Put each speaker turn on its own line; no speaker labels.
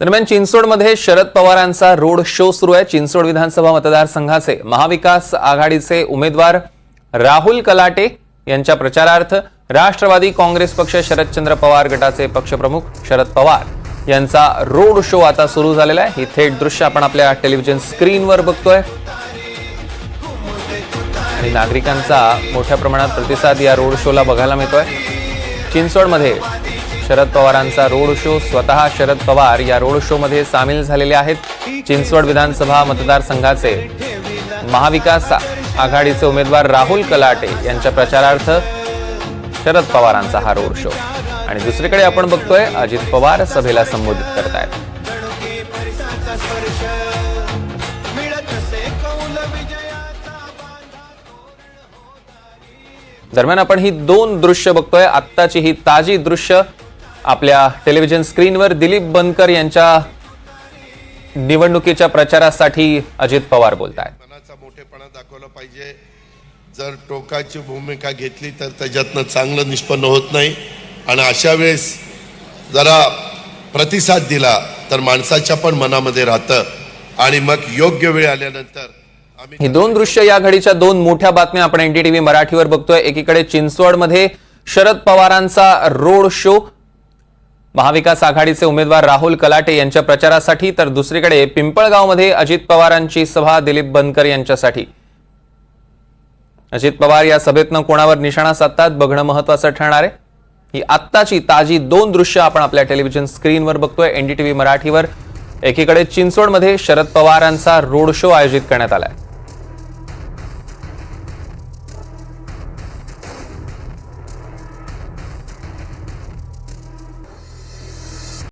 दरम्यान चिंचवडमध्ये शरद पवारांचा रोड शो सुरू आहे। चिंचवड विधानसभा मतदारसंघाचे महाविकास आघाडीचे उमेदवार राहुल कलाटे यांच्या प्रचारार्थ राष्ट्रवादी काँग्रेस पक्ष शरदचंद्र पवार गटाचे पक्षप्रमुख शरद पवार यांचा रोड शो आता सुरू झालेला आहे। ही थेट दृश्य आपण आपल्या टेलिव्हिजन स्क्रीनवर बघतोय आणि नागरिकांचा मोठ्या प्रमाणात प्रतिसाद या रोड शोला बघायला मिळतोय। चिंचवडमध्ये शरद पवारांचा रोड शो, स्वतः शरद पवार या रोड शो मध्ये सामील झालेले आहेत। चिंचवड विधानसभा मतदारसंघाचे महाविकास आघाडीचे उमेदवार राहुल कलाटे यांच्या प्रचारार्थ शरद पवारांचा हा रोड शो आणि दुसरीकडे आपण बघतोय अजित पवार सभेला संबोधित करतायत। दरम्यान आपण ही दोन दृश्य बघतोय। आत्ताची ही ताजी दृश्य आपल्या टेलिव्हिजन स्क्रीनवर दिलीप बनकर यांच्या निवडणुकीच्या प्रचारासाठी अजित पवार बोलतायत।
मनाचा मोठेपणा दाखवला पाहिजे। जर टोकाची भूमिका घेतली तर त्याच्यातनं चांगलं निष्पन्न होत नाही आणि अशा वेळेस जरा प्रतिसाद दिला तर माणसाच्या पण मनामध्ये राहतं आणि मग योग्य वेळ आल्यानंतर
ही दोन दृश्य या घडीच्या दोन मोठ्या बातम्या आपण एनडीटीव्ही मराठीवर बघतोय। एकीकडे चिंचवडमध्ये शरद पवारांचा रोड शो, महाविकास आघाडीचे उमेदवार राहुल कलाटे यांच्या प्रचारासाठी, तर दुसरीकडे पिंपळगावमध्ये अजित पवारांची सभा दिलीप बनकर यांच्यासाठी। अजित पवार या सभेतनं कोणावर निशाणा साधतात बघणं महत्त्वाचं ठरणार आहे। ही आत्ताची ताजी दोन दृश्य आपण आपल्या टेलिव्हिजन स्क्रीनवर बघतोय एनडीटीव्ही मराठीवर। एकीकडे चिंचवडमध्ये शरद पवारांचा रोड शो आयोजित करण्यात आलाय।